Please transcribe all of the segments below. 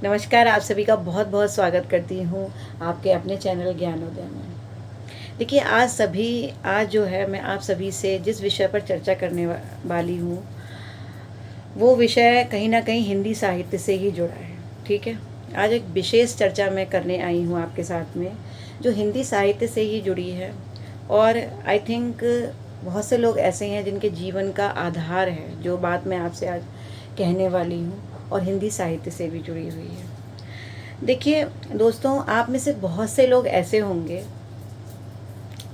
नमस्कार, आप सभी का बहुत बहुत स्वागत करती हूँ आपके अपने चैनल ज्ञानोदय में। देखिए आज जो है मैं आप सभी से जिस विषय पर चर्चा करने वाली हूँ, वो विषय कहीं ना कहीं हिंदी साहित्य से ही जुड़ा है। ठीक है, आज एक विशेष चर्चा मैं करने आई हूँ आपके साथ में, जो हिंदी साहित्य से ही जुड़ी है। और आई थिंक बहुत से लोग ऐसे हैं जिनके जीवन का आधार है जो बात मैं आपसे आज कहने वाली हूँ, और हिंदी साहित्य से भी जुड़ी हुई है। देखिए दोस्तों, आप में से बहुत से लोग ऐसे होंगे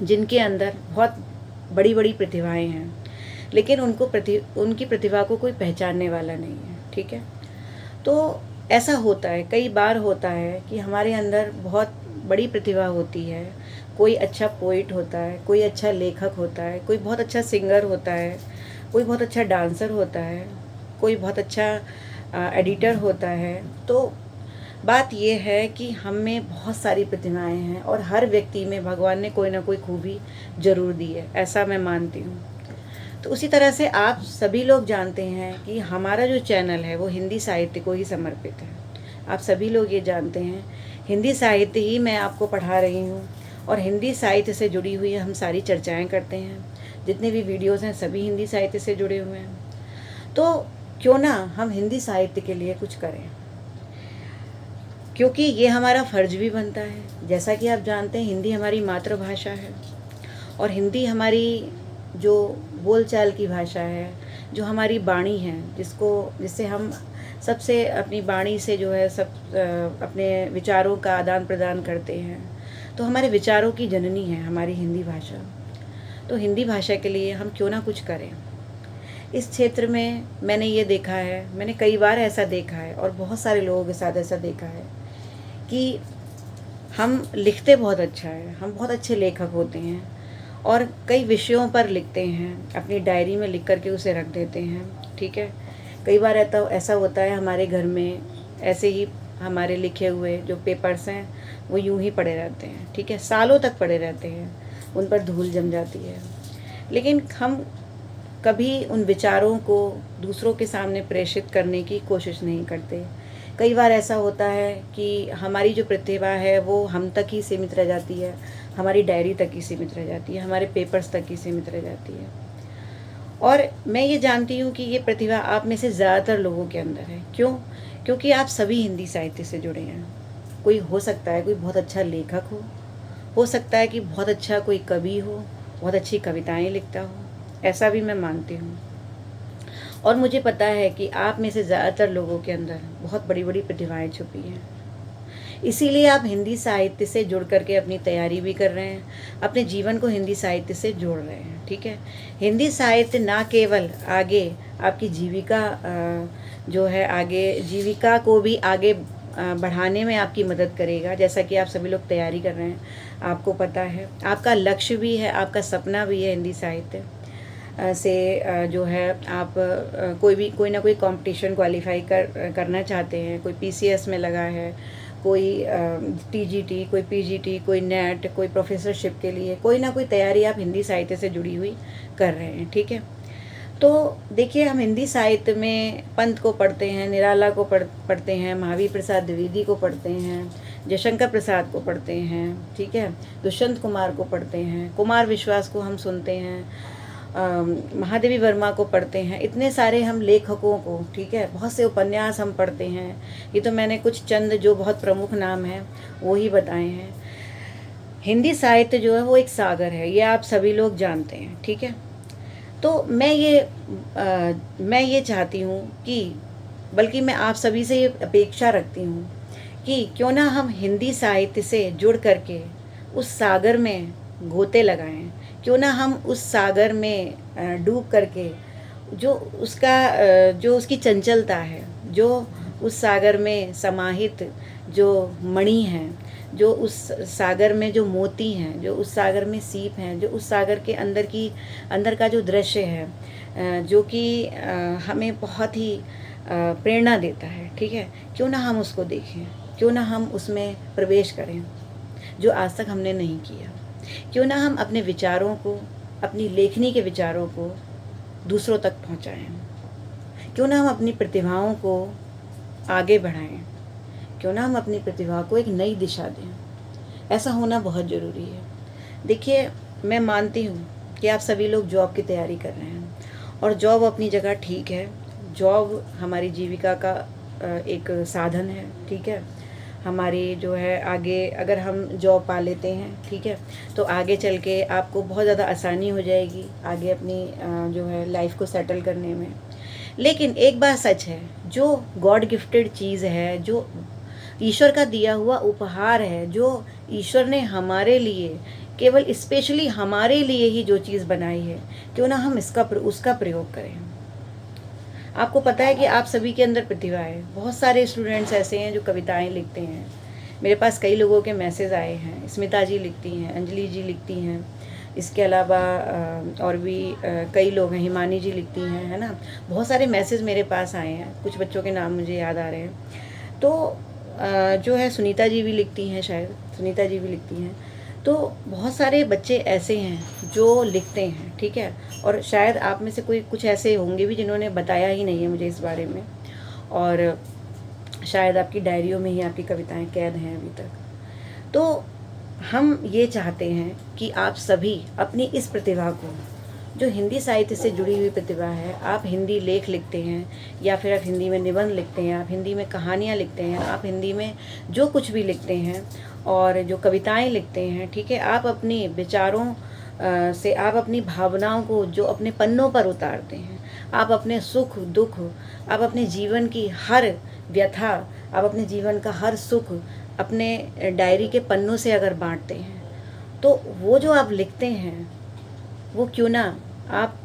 जिनके अंदर बहुत बड़ी बड़ी प्रतिभाएं हैं, लेकिन उनकी प्रतिभा को कोई पहचानने वाला नहीं है। ठीक है, तो ऐसा होता है, कई बार होता है कि हमारे अंदर बहुत बड़ी प्रतिभा होती है। कोई अच्छा पोइट होता है, कोई अच्छा लेखक होता है, कोई बहुत अच्छा सिंगर होता है, कोई बहुत अच्छा डांसर होता है, कोई बहुत अच्छा एडिटर होता है। तो बात यह है कि हम में बहुत सारी प्रतिभाएं हैं और हर व्यक्ति में भगवान ने कोई ना कोई खूबी ज़रूर दी है, ऐसा मैं मानती हूँ। तो उसी तरह से आप सभी लोग जानते हैं कि हमारा जो चैनल है वो हिंदी साहित्य को ही समर्पित है। आप सभी लोग ये जानते हैं, हिंदी साहित्य ही मैं आपको पढ़ा रही हूँ, और हिंदी साहित्य से जुड़ी हुई हम सारी चर्चाएँ करते हैं। जितने भी वीडियोज़ हैं सभी हिंदी साहित्य से जुड़े हुए हैं। तो क्यों ना हम हिंदी साहित्य के लिए कुछ करें, क्योंकि ये हमारा फ़र्ज भी बनता है। जैसा कि आप जानते हैं, हिंदी हमारी मातृभाषा है, और हिंदी हमारी जो बोलचाल की भाषा है, जो हमारी वाणी है, जिससे हम सबसे अपनी वाणी से जो है अपने विचारों का आदान प्रदान करते हैं। तो हमारे विचारों की जननी है हमारी हिंदी भाषा। तो हिंदी भाषा के लिए हम क्यों ना कुछ करें। इस क्षेत्र में मैंने ये देखा है, मैंने कई बार ऐसा देखा है, और बहुत सारे लोगों के साथ ऐसा देखा है कि हम लिखते बहुत अच्छा है, हम बहुत अच्छे लेखक होते हैं, और कई विषयों पर लिखते हैं, अपनी डायरी में लिख करके उसे रख देते हैं। ठीक है, कई बार ऐसा होता है हमारे घर में, ऐसे ही हमारे लिखे हुए जो पेपर्स हैं वो यूं ही पड़े रहते हैं। ठीक है, सालों तक पड़े रहते हैं, उन पर धूल जम जाती है, लेकिन हम कभी उन विचारों को दूसरों के सामने प्रेषित करने की कोशिश नहीं करते। कई बार ऐसा होता है कि हमारी जो प्रतिभा है वो हम तक ही सीमित रह जाती है, हमारी डायरी तक ही सीमित रह जाती है, हमारे पेपर्स तक ही सीमित रह जाती है। और मैं ये जानती हूँ कि ये प्रतिभा आप में से ज़्यादातर लोगों के अंदर है। क्यों? क्योंकि आप सभी हिंदी साहित्य से जुड़े हैं। कोई हो सकता है कोई बहुत अच्छा लेखक हो सकता है कि बहुत अच्छा कोई कवि हो, बहुत अच्छी कविताएं लिखता हो, ऐसा भी मैं मानती हूँ। और मुझे पता है कि आप में से ज़्यादातर लोगों के अंदर बहुत बड़ी बड़ी प्रतिभाएं छुपी हैं। इसीलिए आप हिंदी साहित्य से जुड़ करके अपनी तैयारी भी कर रहे हैं, अपने जीवन को हिंदी साहित्य से जोड़ रहे हैं। ठीक है, हिंदी साहित्य ना केवल आगे आपकी जीविका जो है, आगे जीविका को भी आगे बढ़ाने में आपकी मदद करेगा। जैसा कि आप सभी लोग तैयारी कर रहे हैं, आपको पता है आपका लक्ष्य भी है, आपका सपना भी है हिंदी साहित्य से जो है आप कोई ना कोई कंपटीशन क्वालिफाई करना चाहते हैं। कोई पीसीएस में लगा है, कोई टीजीटी, कोई पीजीटी, कोई नेट, कोई प्रोफेसरशिप के लिए कोई ना कोई तैयारी आप हिंदी साहित्य से जुड़ी हुई कर रहे हैं। ठीक है, तो देखिए, हम हिंदी साहित्य में पंत को पढ़ते हैं, निराला को पढ़ते हैं, महावीर प्रसाद द्विवेदी को पढ़ते हैं, जयशंकर प्रसाद को पढ़ते हैं। ठीक है, दुष्यंत कुमार को पढ़ते हैं, कुमार विश्वास को हम सुनते हैं, महादेवी वर्मा को पढ़ते हैं, इतने सारे हम लेखकों को, ठीक है, बहुत से उपन्यास हम पढ़ते हैं। ये तो मैंने कुछ चंद जो बहुत प्रमुख नाम हैं वो ही बताए हैं। हिंदी साहित्य जो है वो एक सागर है, ये आप सभी लोग जानते हैं। ठीक है, तो मैं ये चाहती हूँ कि, बल्कि मैं आप सभी से ये अपेक्षा रखती हूँ कि क्यों ना हम हिंदी साहित्य से जुड़ करके उस सागर में गोते लगाएं। क्यों ना हम उस सागर में डूब करके जो उसकी चंचलता है, जो उस सागर में समाहित जो मणि हैं, जो उस सागर में जो मोती हैं, जो उस सागर में सीप हैं, जो उस सागर के अंदर का जो दृश्य है, जो कि हमें बहुत ही प्रेरणा देता है। ठीक है, क्यों ना हम उसको देखें, क्यों ना हम उसमें प्रवेश करें, जो आज तक हमने नहीं किया। क्यों ना हम अपने विचारों को, अपनी लेखनी के विचारों को दूसरों तक पहुंचाएं। क्यों ना हम अपनी प्रतिभाओं को आगे बढ़ाएं। क्यों ना हम अपनी प्रतिभा को एक नई दिशा दें। ऐसा होना बहुत ज़रूरी है। देखिए, मैं मानती हूँ कि आप सभी लोग जॉब की तैयारी कर रहे हैं और जॉब अपनी जगह ठीक है। जॉब हमारी जीविका का एक साधन है, ठीक है। हमारी जो है आगे अगर हम जॉब पा लेते हैं, ठीक है, तो आगे चल के आपको बहुत ज़्यादा आसानी हो जाएगी आगे अपनी जो है लाइफ को सेटल करने में। लेकिन एक बात सच है, जो गॉड गिफ्टेड चीज़ है, जो ईश्वर का दिया हुआ उपहार है, जो ईश्वर ने हमारे लिए केवल स्पेशली हमारे लिए ही जो चीज़ बनाई है, क्यों ना हम उसका प्रयोग करें। आपको पता है कि आप सभी के अंदर प्रतिभा है। बहुत सारे स्टूडेंट्स ऐसे हैं जो कविताएं लिखते हैं। मेरे पास कई लोगों के मैसेज आए हैं। स्मिता जी लिखती हैं, अंजलि जी लिखती हैं, इसके अलावा और भी कई लोग हैं, हिमानी जी लिखती हैं, है ना। बहुत सारे मैसेज मेरे पास आए हैं, कुछ बच्चों के नाम मुझे याद आ रहे हैं। तो जो है सुनीता जी भी लिखती हैं, शायद सुनीता जी भी लिखती हैं। तो बहुत सारे बच्चे ऐसे हैं जो लिखते हैं, ठीक है। और शायद आप में से कोई कुछ ऐसे होंगे भी जिन्होंने बताया ही नहीं है मुझे इस बारे में, और शायद आपकी डायरियों में ही आपकी कविताएं कैद हैं अभी तक। तो हम ये चाहते हैं कि आप सभी अपनी इस प्रतिभा को, जो हिंदी साहित्य से जुड़ी हुई प्रतिभा है, आप हिंदी लेख लिखते हैं या फिर आप हिंदी में निबंध लिखते हैं, आप हिंदी में कहानियाँ लिखते हैं, आप हिंदी में जो कुछ भी लिखते हैं और जो कविताएं लिखते हैं, ठीक है, आप अपनी विचारों से, आप अपनी भावनाओं को जो अपने पन्नों पर उतारते हैं, आप अपने सुख दुख, आप अपने जीवन की हर व्यथा, आप अपने जीवन का हर सुख अपने डायरी के पन्नों से अगर बांटते हैं, तो वो जो आप लिखते हैं वो क्यों ना आप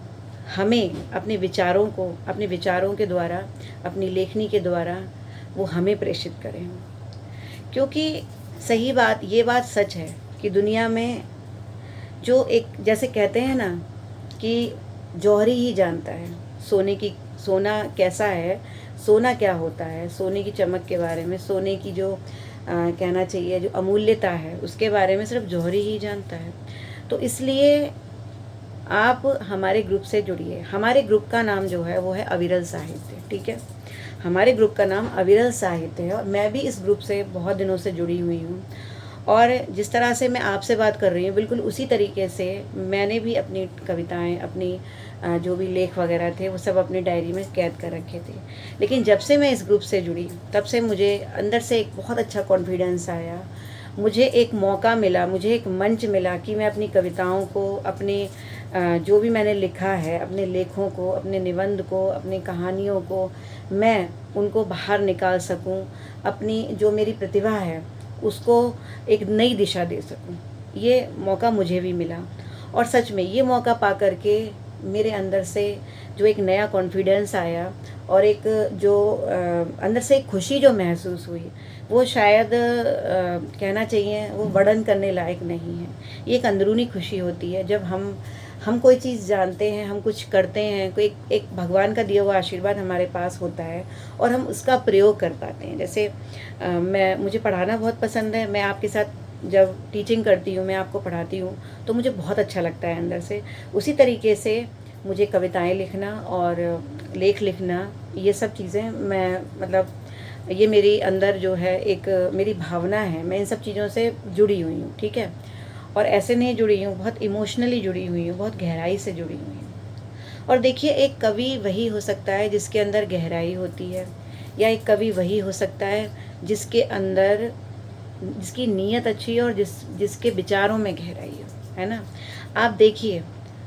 हमें अपने विचारों के द्वारा, अपनी लेखनी के द्वारा वो हमें प्रेषित करें। क्योंकि सही बात, ये बात सच है कि दुनिया में जो एक, जैसे कहते हैं ना कि जौहरी ही जानता है सोना कैसा है, सोना क्या होता है, सोने की चमक के बारे में, सोने की जो कहना चाहिए जो अमूल्यता है, उसके बारे में सिर्फ जौहरी ही जानता है। तो इसलिए आप हमारे ग्रुप से जुड़िए। हमारे ग्रुप का नाम जो है वो है अविरल साहित्य, ठीक है। हमारे ग्रुप का नाम अविरल साहित्य है और मैं भी इस ग्रुप से बहुत दिनों से जुड़ी हुई हूँ। और जिस तरह से मैं आपसे बात कर रही हूँ, बिल्कुल उसी तरीके से मैंने भी अपनी कविताएं, अपनी जो भी लेख वगैरह थे वो सब अपनी डायरी में कैद कर रखे थे। लेकिन जब से मैं इस ग्रुप से जुड़ी, तब से मुझे अंदर से एक बहुत अच्छा कॉन्फिडेंस आया। मुझे एक मौका मिला, मुझे एक मंच मिला कि मैं अपनी कविताओं को, अपने जो भी मैंने लिखा है, अपने लेखों को, अपने निबंध को, अपनी कहानियों को, मैं उनको बाहर निकाल सकूं, अपनी जो मेरी प्रतिभा है उसको एक नई दिशा दे सकूं। ये मौका मुझे भी मिला और सच में ये मौका पा करके मेरे अंदर से जो एक नया कॉन्फिडेंस आया और एक जो अंदर से एक खुशी जो महसूस हुई, वो शायद कहना चाहिए वो वर्णन करने लायक नहीं है। ये एक अंदरूनी खुशी होती है जब हम कोई चीज़ जानते हैं, हम कुछ करते हैं, कोई एक भगवान का दिया हुआ आशीर्वाद हमारे पास होता है और हम उसका प्रयोग कर पाते हैं। जैसे मुझे पढ़ाना बहुत पसंद है। मैं आपके साथ जब टीचिंग करती हूँ, मैं आपको पढ़ाती हूँ, तो मुझे बहुत अच्छा लगता है अंदर से। उसी तरीके से मुझे कविताएं लिखना और लेख लिखना, ये सब चीज़ें मैं मतलब ये मेरी अंदर जो है एक मेरी भावना है, मैं इन सब चीज़ों से जुड़ी हुई हूँ, ठीक है। और ऐसे नहीं जुड़ी हूँ, बहुत इमोशनली जुड़ी हुई हूँ, बहुत गहराई से जुड़ी हुई हूँ। और देखिए, एक कवि वही हो सकता है जिसके अंदर गहराई होती है, या एक कवि वही हो सकता है जिसके अंदर, जिसकी नीयत अच्छी है और जिसके विचारों में गहराई है ना। आप देखिए,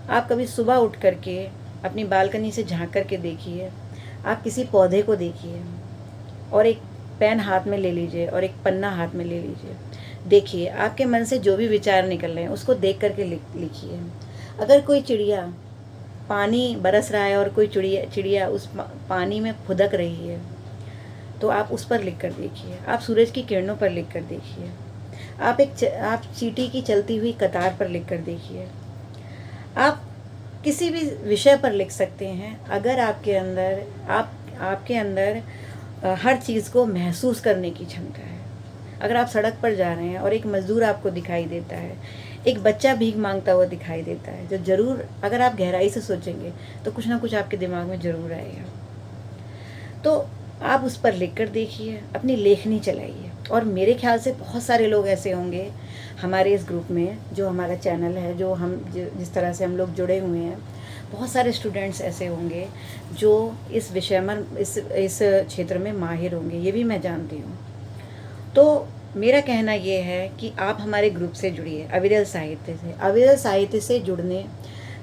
आप कभी सुबह उठ करके अपनी बालकनी से झांक करके देखिए, आप किसी पौधे को देखिए और एक पेन हाथ में ले लीजिए और एक पन्ना हाथ में ले लीजिए। देखिए, आपके मन से जो भी विचार निकल रहे हैं उसको देख करके लिखिए। अगर कोई चिड़िया, पानी बरस रहा है और कोई चिड़िया उस पानी में फुदक रही है, तो आप उस पर लिख कर देखिए। आप सूरज की किरणों पर लिख कर देखिए। आप चींटी की चलती हुई कतार पर लिख कर देखिए। आप किसी भी विषय पर लिख सकते हैं अगर आपके अंदर हर चीज़ को महसूस करने की क्षमता है। अगर आप सड़क पर जा रहे हैं और एक मज़दूर आपको दिखाई देता है, एक बच्चा भीख मांगता हुआ दिखाई देता है, जो ज़रूर, अगर आप गहराई से सोचेंगे तो कुछ ना कुछ आपके दिमाग में ज़रूर आएगा। तो आप उस पर लिख कर देखिए, अपनी लेखनी चलाइए। और मेरे ख्याल से बहुत सारे लोग ऐसे होंगे हमारे इस ग्रुप में, जो हमारा चैनल है, जो हम जिस तरह से हम लोग जुड़े हुए हैं, बहुत सारे स्टूडेंट्स ऐसे होंगे जो इस विषय में, इस क्षेत्र में माहिर होंगे, ये भी मैं जानती हूँ। तो मेरा कहना ये है कि आप हमारे ग्रुप से जुड़िए, अविरल साहित्य से। अविरल साहित्य से जुड़ने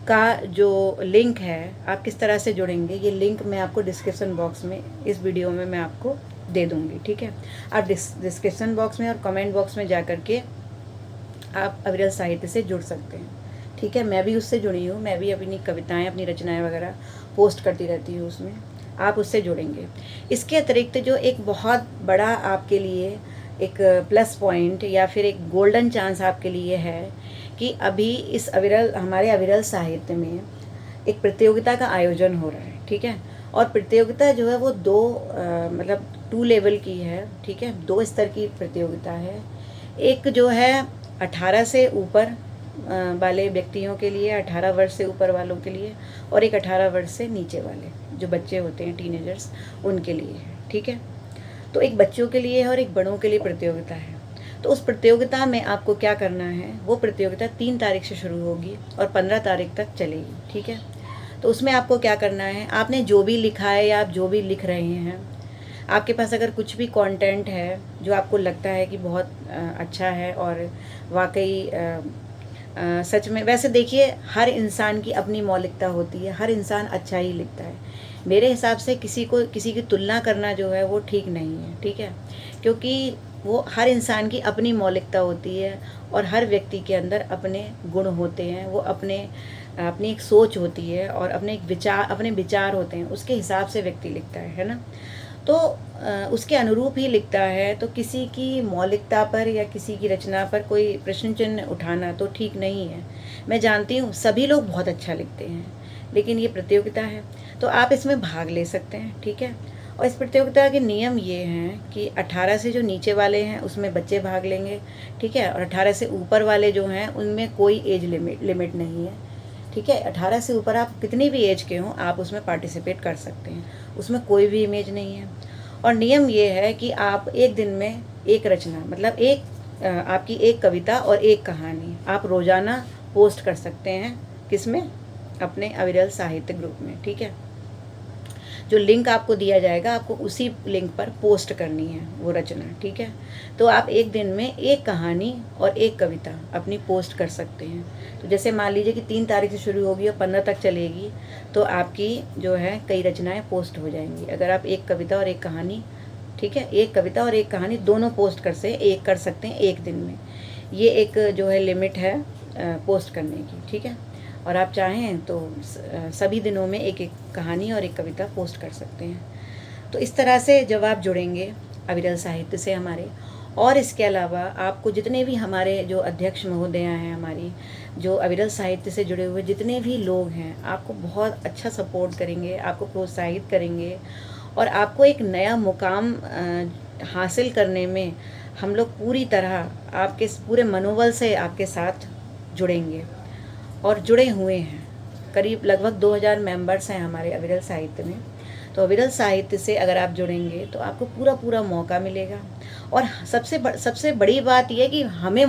का जो लिंक है, आप किस तरह से जुड़ेंगे, ये लिंक मैं आपको डिस्क्रिप्शन बॉक्स में, इस वीडियो में मैं आपको दे दूँगी, ठीक है। आप डिस्क्रिप्शन बॉक्स में और कमेंट बॉक्स में जा कर के आप अविरल साहित्य से जुड़ सकते हैं, ठीक है। मैं भी उससे जुड़ी हूँ, मैं भी अपनी कविताएँ, अपनी रचनाएँ वगैरह पोस्ट करती रहती हूँ उसमें, आप उससे जुड़ेंगे। इसके अतिरिक्त जो एक बहुत बड़ा आपके लिए एक प्लस पॉइंट या फिर एक गोल्डन चांस आपके लिए है कि अभी इस हमारे अविरल साहित्य में एक प्रतियोगिता का आयोजन हो रहा है, ठीक है। और प्रतियोगिता जो है वो मतलब 2 लेवल की है, ठीक है, 2 स्तर की प्रतियोगिता है। एक जो है 18 से ऊपर वाले व्यक्तियों के लिए, 18 वर्ष से ऊपर वालों के लिए, और एक 18 वर्ष से नीचे वाले जो बच्चे होते हैं, टीनेजर्स, उनके लिए है, ठीक है। तो एक बच्चों के लिए है और एक बड़ों के लिए प्रतियोगिता है। तो उस प्रतियोगिता में आपको क्या करना है, वो प्रतियोगिता 3 तारीख से शुरू होगी और 15 तारीख तक चलेगी, ठीक है। तो उसमें आपको क्या करना है, आपने जो भी लिखा है या आप जो भी लिख रहे हैं, आपके पास अगर कुछ भी कंटेंट है जो आपको लगता है कि बहुत अच्छा है और वाकई सच में, वैसे देखिए हर इंसान की अपनी मौलिकता होती है, हर इंसान अच्छा ही लिखता है। मेरे हिसाब से किसी की तुलना करना जो है वो ठीक नहीं है, ठीक है, क्योंकि वो हर इंसान की अपनी मौलिकता होती है और हर व्यक्ति के अंदर अपने गुण होते हैं, वो अपनी एक सोच होती है और अपने विचार होते हैं, उसके हिसाब से व्यक्ति लिखता है ना। तो उसके अनुरूप ही लिखता है। तो किसी की मौलिकता पर या किसी की रचना पर कोई प्रश्न चिन्ह उठाना तो ठीक नहीं है। मैं जानती हूँ सभी लोग बहुत अच्छा लिखते हैं, लेकिन ये प्रतियोगिता है तो आप इसमें भाग ले सकते हैं, ठीक है। और इस प्रतियोगिता के नियम ये हैं कि 18 से जो नीचे वाले हैं उसमें बच्चे भाग लेंगे, ठीक है, और 18 से ऊपर वाले जो हैं उनमें कोई एज लिमिट नहीं है, ठीक है। 18 से ऊपर आप कितनी भी एज के हों आप उसमें पार्टिसिपेट कर सकते हैं, उसमें कोई भी इमेज नहीं है। और नियम ये है कि आप एक दिन में एक रचना, मतलब आपकी एक कविता और एक कहानी आप रोज़ाना पोस्ट कर सकते हैं, किसमें, अपने अविरल साहित्य ग्रुप में, ठीक है। जो लिंक आपको दिया जाएगा आपको उसी लिंक पर पोस्ट करनी है वो रचना, ठीक है। तो आप एक दिन में एक कहानी और एक कविता अपनी पोस्ट कर सकते हैं। तो जैसे मान लीजिए कि 3 तारीख से शुरू होगी और 15 तक चलेगी, तो आपकी जो है कई रचनाएं पोस्ट हो जाएंगी। अगर आप एक कविता और एक कहानी, ठीक है, एक कविता और एक कहानी दोनों पोस्ट कर सकते हैं एक दिन में। ये एक जो है लिमिट है पोस्ट करने की, ठीक है। और आप चाहें तो सभी दिनों में एक एक कहानी और एक कविता पोस्ट कर सकते हैं। तो इस तरह से जब आप जुड़ेंगे अविरल साहित्य से हमारे, और इसके अलावा आपको जितने भी हमारे जो अध्यक्ष महोदया हैं, हमारी जो अविरल साहित्य से जुड़े हुए जितने भी लोग हैं, आपको बहुत अच्छा सपोर्ट करेंगे, आपको प्रोत्साहित करेंगे और आपको एक नया मुकाम हासिल करने में हम लोग पूरी तरह आपके पूरे मनोबल से आपके साथ जुड़ेंगे और जुड़े हुए हैं। करीब लगभग 2000 मेंबर्स हैं हमारे अविरल साहित्य में। तो अविरल साहित्य से अगर आप जुड़ेंगे तो आपको पूरा मौका मिलेगा। और सबसे बड़ी बात यह है कि हमें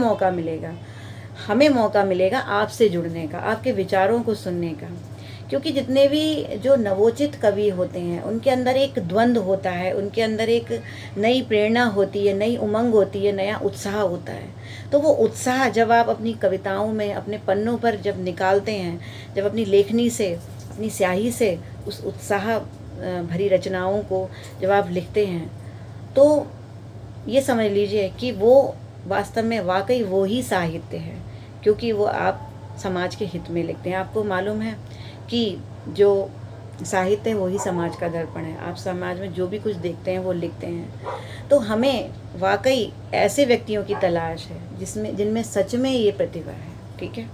मौका मिलेगा आपसे जुड़ने का, आपके विचारों को सुनने का। क्योंकि जितने भी जो नवोचित कवि होते हैं उनके अंदर एक द्वंद्व होता है, उनके अंदर एक नई प्रेरणा होती है, नई उमंग होती है, नया उत्साह होता है। तो वो उत्साह जब आप अपनी कविताओं में, अपने पन्नों पर जब निकालते हैं, जब अपनी लेखनी से, अपनी स्याही से उस उत्साह भरी रचनाओं को जब आप लिखते हैं, तो ये समझ लीजिए कि वो वास्तव में वाकई वो ही साहित्य है, क्योंकि वो आप समाज के हित में लिखते हैं। आपको मालूम है कि जो साहित्य है वही समाज का दर्पण है। आप समाज में जो भी कुछ देखते हैं वो लिखते हैं। तो हमें वाकई ऐसे व्यक्तियों की तलाश है जिनमें सच में ये प्रतिभा है, ठीक है।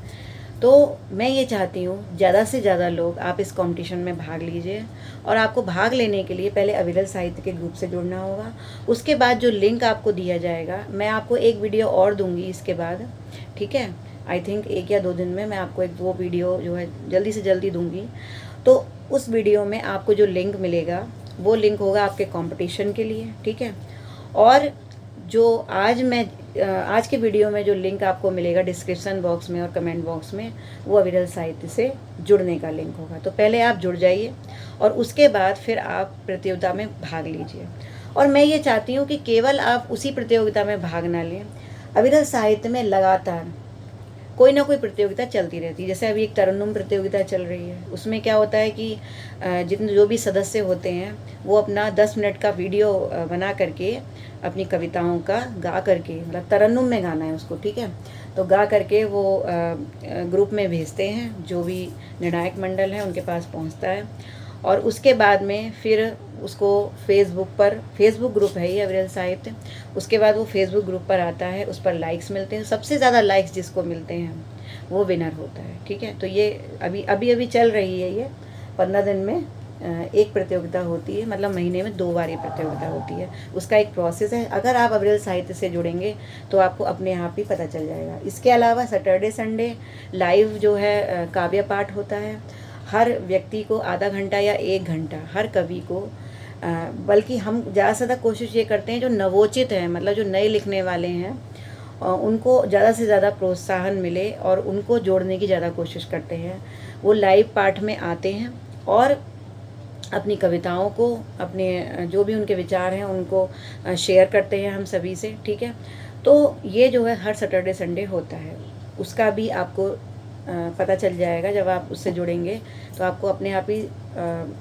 तो मैं ये चाहती हूँ ज़्यादा से ज़्यादा लोग आप इस कंपटीशन में भाग लीजिए। और आपको भाग लेने के लिए पहले अविरल साहित्य के ग्रुप से जुड़ना होगा। उसके बाद जो लिंक आपको दिया जाएगा, मैं आपको एक वीडियो और दूंगी इसके बाद, ठीक है। आई थिंक 1 या 2 दिन में मैं आपको वो वीडियो जो है जल्दी से जल्दी दूंगी। तो उस वीडियो में आपको जो लिंक मिलेगा वो लिंक होगा आपके कंपटीशन के लिए, ठीक है। और जो आज के वीडियो में जो लिंक आपको मिलेगा डिस्क्रिप्शन बॉक्स में और कमेंट बॉक्स में, वो अविरल साहित्य से जुड़ने का लिंक होगा। तो पहले आप जुड़ जाइए और उसके बाद फिर आप प्रतियोगिता में भाग लीजिए। और मैं ये चाहती हूँ कि केवल आप उसी प्रतियोगिता में भाग ना लें, अविरल साहित्य में लगातार कोई ना कोई प्रतियोगिता चलती रहती है। जैसे अभी एक तरन्नुम प्रतियोगिता चल रही है, उसमें क्या होता है कि जितने जो भी सदस्य होते हैं वो अपना 10 मिनट का वीडियो बना करके अपनी कविताओं का गा करके, मतलब तरन्नुम में गाना है उसको, ठीक है, तो गा करके वो ग्रुप में भेजते हैं, जो भी निर्णायक मंडल है उनके पास पहुंचता है। और उसके बाद में फिर उसको फेसबुक ग्रुप है ये अविरल साहित्य, उसके बाद वो फेसबुक ग्रुप पर आता है, उस पर लाइक्स मिलते हैं, सबसे ज़्यादा लाइक्स जिसको मिलते हैं वो विनर होता है, ठीक है। तो ये अभी चल रही है, ये 15 दिन में एक प्रतियोगिता होती है, मतलब महीने में 2 बार ये प्रतियोगिता होती है। उसका एक प्रोसेस है। अगर आप अविरल साहित्य से जुड़ेंगे तो आपको अपने आप ही पता चल जाएगा। इसके अलावा सैटरडे संडे लाइव जो है काव्य पाठ होता है। हर व्यक्ति को आधा घंटा या 1 घंटा, हर कवि को, बल्कि हम ज़्यादा से ज़्यादा कोशिश ये करते हैं जो नवोचित हैं, मतलब जो नए लिखने वाले हैं, उनको ज़्यादा से ज़्यादा प्रोत्साहन मिले और उनको जोड़ने की ज़्यादा कोशिश करते हैं। वो लाइव पाठ में आते हैं और अपनी कविताओं को, अपने जो भी उनके विचार हैं उनको शेयर करते हैं हम सभी से, ठीक है। तो ये जो है हर सैटरडे संडे होता है, उसका भी आपको पता चल जाएगा। जब आप उससे जुड़ेंगे तो आपको अपने आप ही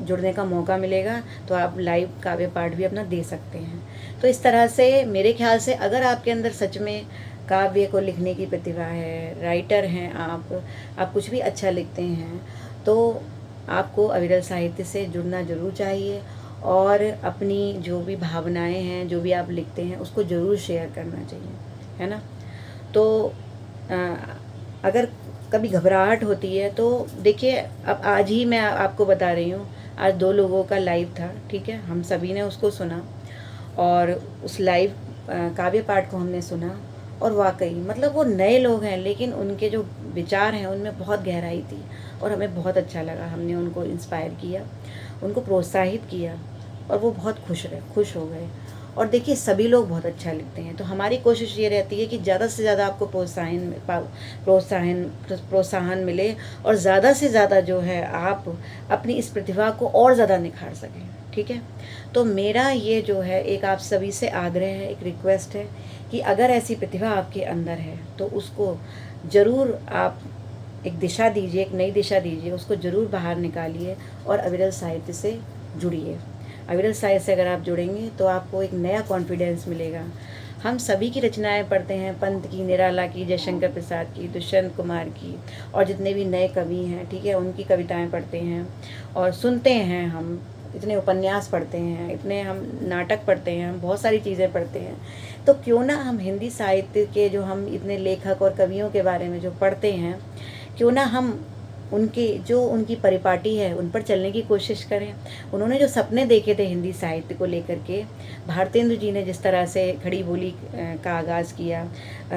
जुड़ने का मौका मिलेगा, तो आप लाइव काव्य पाठ भी अपना दे सकते हैं। तो इस तरह से मेरे ख्याल से अगर आपके अंदर सच में काव्य को लिखने की प्रतिभा है, राइटर हैं आप कुछ भी अच्छा लिखते हैं, तो आपको अविरल साहित्य से जुड़ना ज़रूर चाहिए और अपनी जो भी भावनाएं हैं, जो भी आप लिखते हैं, उसको ज़रूर शेयर करना चाहिए, है ना। तो अगर कभी घबराहट होती है तो देखिए, अब आज ही मैं आपको बता रही हूँ, आज 2 लोगों का लाइव था, ठीक है, हम सभी ने उसको सुना और उस लाइव काव्य पाठ को हमने सुना और वाकई मतलब वो नए लोग हैं, लेकिन उनके जो विचार हैं उनमें बहुत गहराई थी और हमें बहुत अच्छा लगा। हमने उनको इंस्पायर किया, उनको प्रोत्साहित किया और वो बहुत खुश हो गए। और देखिए, सभी लोग बहुत अच्छा लिखते हैं, तो हमारी कोशिश ये रहती है कि ज़्यादा से ज़्यादा आपको प्रोत्साहन मिले और ज़्यादा से ज़्यादा जो है आप अपनी इस प्रतिभा को और ज़्यादा निखार सकें, ठीक है। तो मेरा ये जो है एक आप सभी से आग्रह है, एक रिक्वेस्ट है कि अगर ऐसी प्रतिभा आपके अंदर है तो उसको ज़रूर आप एक दिशा दीजिए, एक नई दिशा दीजिए, उसको ज़रूर बाहर निकालिए और अविरल साहित्य से जुड़िए। अविरल साहित्य से अगर आप जुड़ेंगे तो आपको एक नया कॉन्फिडेंस मिलेगा। हम सभी की रचनाएं पढ़ते हैं, पंत की, निराला की, जयशंकर प्रसाद की, दुष्यंत कुमार की और जितने भी नए कवि हैं, ठीक है, उनकी कविताएं पढ़ते हैं और सुनते हैं। हम इतने उपन्यास पढ़ते हैं, इतने हम नाटक पढ़ते हैं, हम बहुत सारी चीज़ें पढ़ते हैं। तो क्यों ना हम हिंदी साहित्य के जो हम इतने लेखक और कवियों के बारे में जो पढ़ते हैं, क्यों ना हम उनकी परिपाटी है उन पर चलने की कोशिश करें। उन्होंने जो सपने देखे थे हिंदी साहित्य को लेकर के, भारतेंदु जी ने जिस तरह से खड़ी बोली का आगाज़ किया,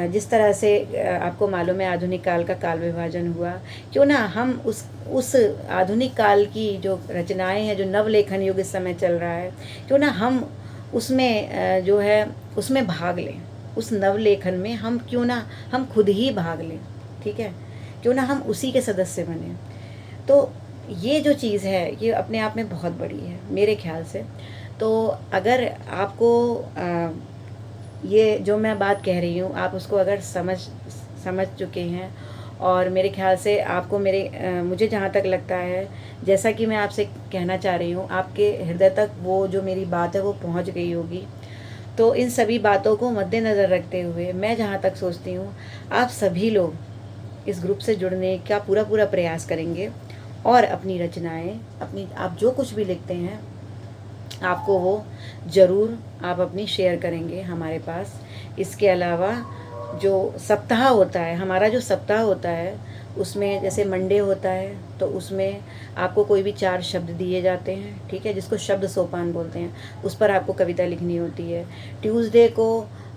जिस तरह से आपको मालूम है आधुनिक काल का काल विभाजन हुआ, क्यों ना हम उस आधुनिक काल की जो रचनाएं हैं, जो नवलेखन युग इस समय चल रहा है, क्यों ना हम उसमें जो है उसमें भाग लें। उस नवलेखन में हम खुद ही भाग लें, ठीक है, क्यों ना हम उसी के सदस्य बने। तो ये जो चीज़ है ये अपने आप में बहुत बड़ी है मेरे ख्याल से। तो अगर आपको ये जो मैं बात कह रही हूँ आप उसको अगर समझ चुके हैं और मेरे ख्याल से आपको मुझे जहाँ तक लगता है, जैसा कि मैं आपसे कहना चाह रही हूँ, आपके हृदय तक वो जो मेरी बात है वो पहुँच गई होगी। तो इन सभी बातों को मद्देनज़र रखते हुए मैं जहाँ तक सोचती हूँ, आप सभी लोग इस ग्रुप से जुड़ने का पूरा प्रयास करेंगे और अपनी रचनाएं, आप जो कुछ भी लिखते हैं आपको वो ज़रूर आप अपनी शेयर करेंगे हमारे पास। इसके अलावा जो सप्ताह होता है, हमारा जो सप्ताह होता है, उसमें जैसे मंडे होता है तो उसमें आपको कोई भी 4 शब्द दिए जाते हैं, ठीक है, जिसको शब्द सोपान बोलते हैं, उस पर आपको कविता लिखनी होती है। ट्यूसडे को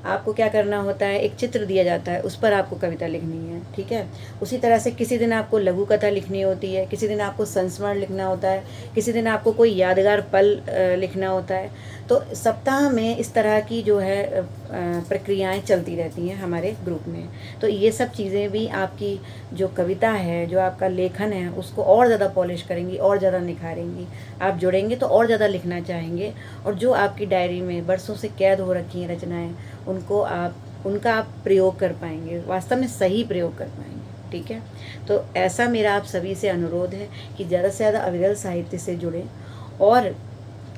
आपको क्या करना होता है, एक चित्र दिया जाता है, उस पर आपको कविता लिखनी है, ठीक है। उसी तरह से किसी दिन आपको लघु कथा लिखनी होती है, किसी दिन आपको संस्मरण लिखना होता है, किसी दिन आपको कोई यादगार पल लिखना होता है। तो सप्ताह में इस तरह की जो है प्रक्रियाएं चलती रहती हैं हमारे ग्रुप में। तो ये सब चीज़ें भी आपकी जो कविता है, जो आपका लेखन है, उसको और ज़्यादा पॉलिश करेंगी, और ज़्यादा निखारेंगी। आप जुड़ेंगे तो और ज़्यादा लिखना चाहेंगे, और जो आपकी डायरी में बरसों से कैद हो रखी हैं रचनाएं, उनका आप प्रयोग कर पाएंगे, वास्तव में सही प्रयोग कर पाएंगे, ठीक है। तो ऐसा मेरा आप सभी से अनुरोध है कि ज़्यादा से ज़्यादा अविरल साहित्य से जुड़ें, और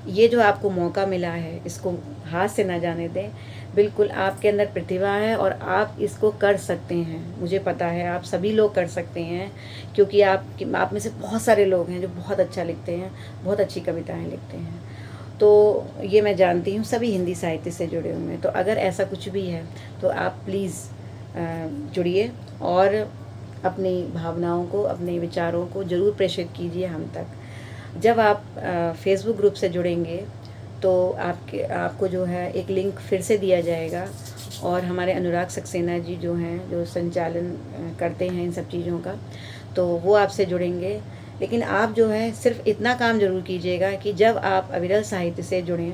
ये जो आपको मौका मिला है इसको हाथ से ना जाने दें। बिल्कुल आपके अंदर प्रतिभा है और आप इसको कर सकते हैं, मुझे पता है आप सभी लोग कर सकते हैं, क्योंकि आप में से बहुत सारे लोग हैं जो बहुत अच्छा लिखते हैं, बहुत अच्छी कविताएं लिखते हैं। तो ये मैं जानती हूँ, सभी हिंदी साहित्य से जुड़े हुए हैं। तो अगर ऐसा कुछ भी है तो आप प्लीज़ जुड़िए और अपनी भावनाओं को, अपने विचारों को ज़रूर प्रेषित कीजिए हम तक। जब आप फेसबुक ग्रुप से जुड़ेंगे तो आपको जो है एक लिंक फिर से दिया जाएगा, और हमारे अनुराग सक्सेना जी जो हैं, जो संचालन करते हैं इन सब चीज़ों का, तो वो आपसे जुड़ेंगे। लेकिन आप जो है सिर्फ इतना काम ज़रूर कीजिएगा कि जब आप अविरल साहित्य से जुड़ें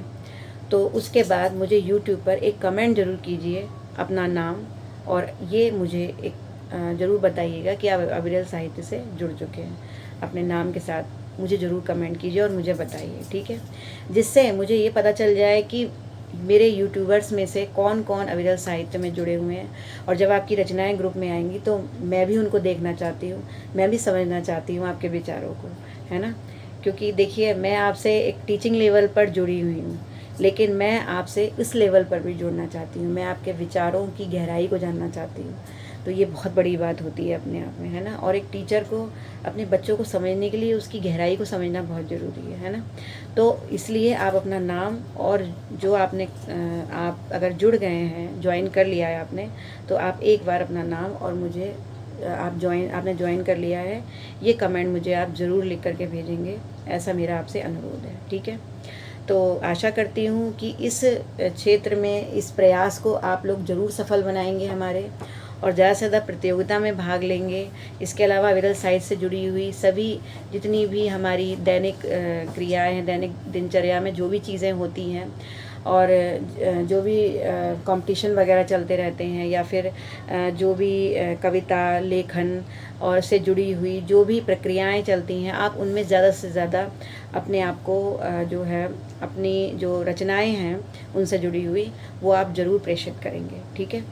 तो उसके बाद मुझे यूट्यूब पर एक कमेंट ज़रूर कीजिए, अपना नाम, और ये मुझे एक ज़रूर बताइएगा कि आप अविरल साहित्य से जुड़ चुके हैं। अपने नाम के साथ मुझे ज़रूर कमेंट कीजिए और मुझे बताइए, ठीक है, जिससे मुझे ये पता चल जाए कि मेरे यूट्यूबर्स में से कौन कौन अविरल साहित्य में जुड़े हुए हैं। और जब आपकी रचनाएं ग्रुप में आएंगी तो मैं भी उनको देखना चाहती हूँ, मैं भी समझना चाहती हूँ आपके विचारों को, है ना। क्योंकि देखिए, मैं आपसे एक टीचिंग लेवल पर जुड़ी हुई हूँ, लेकिन मैं आपसे इस लेवल पर भी जुड़ना चाहती हूँ, मैं आपके विचारों की गहराई को जानना चाहती हूँ। तो ये बहुत बड़ी बात होती है अपने आप में, है ना। और एक टीचर को अपने बच्चों को समझने के लिए उसकी गहराई को समझना बहुत ज़रूरी है ना। तो इसलिए आप अपना नाम, और जो आप अगर जुड़ गए हैं, ज्वाइन कर लिया है आपने, तो आप एक बार अपना नाम और मुझे आपने ज्वाइन कर लिया है, ये कमेंट मुझे आप ज़रूर लिख करके भेजेंगे, ऐसा मेरा आपसे अनुरोध है, ठीक है। तो आशा करती हूँ कि इस क्षेत्र में इस प्रयास को आप लोग ज़रूर सफल बनाएंगे हमारे, और ज़्यादा से ज़्यादा प्रतियोगिता में भाग लेंगे। इसके अलावा अविरल साहित्य से जुड़ी हुई सभी जितनी भी हमारी दैनिक क्रियाएं हैं, दैनिक दिनचर्या में जो भी चीज़ें होती हैं, और जो भी कंपटीशन वगैरह चलते रहते हैं, या फिर जो भी कविता लेखन और से जुड़ी हुई जो भी प्रक्रियाएं चलती हैं, आप उनमें ज़्यादा से ज़्यादा अपने आप को जो है, अपनी जो रचनाएं हैं उनसे जुड़ी हुई, वो आप ज़रूर प्रेषित करेंगे, ठीक है।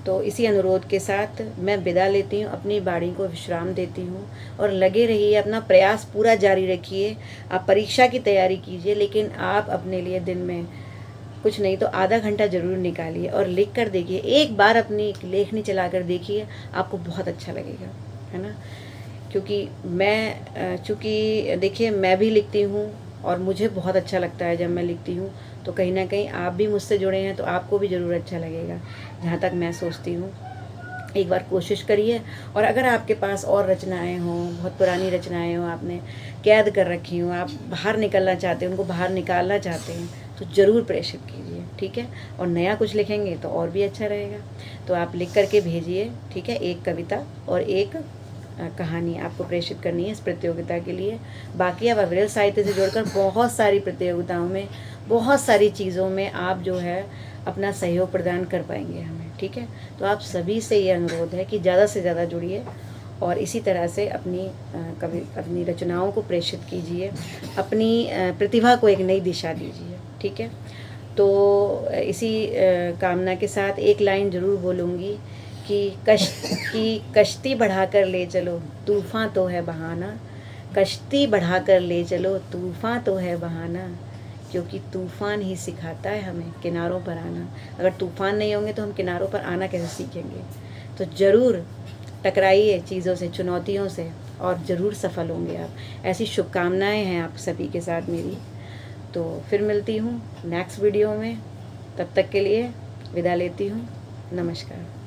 तो इसी अनुरोध के साथ मैं विदा लेती हूँ, अपनी बाड़ी को विश्राम देती हूँ, और लगे रहिए, अपना प्रयास पूरा जारी रखिए। आप परीक्षा की तैयारी कीजिए, लेकिन आप अपने लिए दिन में कुछ नहीं तो आधा घंटा ज़रूर निकालिए और लिख कर देखिए। एक बार अपनी लेखनी चला कर देखिए, आपको बहुत अच्छा लगेगा, है ना। क्योंकि चूँकि देखिए, मैं भी लिखती हूँ और मुझे बहुत अच्छा लगता है जब मैं लिखती हूँ, तो कहीं ना कहीं आप भी मुझसे जुड़े हैं तो आपको भी ज़रूर अच्छा लगेगा, जहाँ तक मैं सोचती हूँ। एक बार कोशिश करिए, और अगर आपके पास और रचनाएं हों, बहुत पुरानी रचनाएं हों, आपने कैद कर रखी हों, आप बाहर निकलना चाहते हैं, उनको बाहर निकालना चाहते हैं, तो ज़रूर प्रेषित कीजिए, ठीक है। और नया कुछ लिखेंगे तो और भी अच्छा रहेगा। तो आप लिख करके भेजिए, ठीक है। एक कविता और एक कहानी आपको प्रेषित करनी है इस प्रतियोगिता के लिए। बाकी आप अविरल साहित्य से जुड़कर बहुत सारी प्रतियोगिताओं में, बहुत सारी चीज़ों में आप जो है अपना सहयोग प्रदान कर पाएंगे हमें, ठीक है। तो आप सभी से ये अनुरोध है कि ज़्यादा से ज़्यादा जुड़िए, और इसी तरह से अपनी रचनाओं को प्रेषित कीजिए, अपनी प्रतिभा को एक नई दिशा दीजिए, ठीक है। तो इसी कामना के साथ एक लाइन ज़रूर बोलूँगी कि कश्ती बढ़ाकर ले चलो, तूफ़ान तो है बहाना। कश्ती बढ़ाकर ले चलो, तूफ़ान तो है बहाना, क्योंकि तूफ़ान ही सिखाता है हमें किनारों पर आना। अगर तूफ़ान नहीं होंगे तो हम किनारों पर आना कैसे सीखेंगे। तो ज़रूर टकराइए चीज़ों से, चुनौतियों से, और ज़रूर सफल होंगे आप। ऐसी शुभकामनाएं हैं आप सभी के साथ मेरी। तो फिर मिलती हूँ नेक्स्ट वीडियो में, तब तक के लिए विदा लेती हूँ। नमस्कार।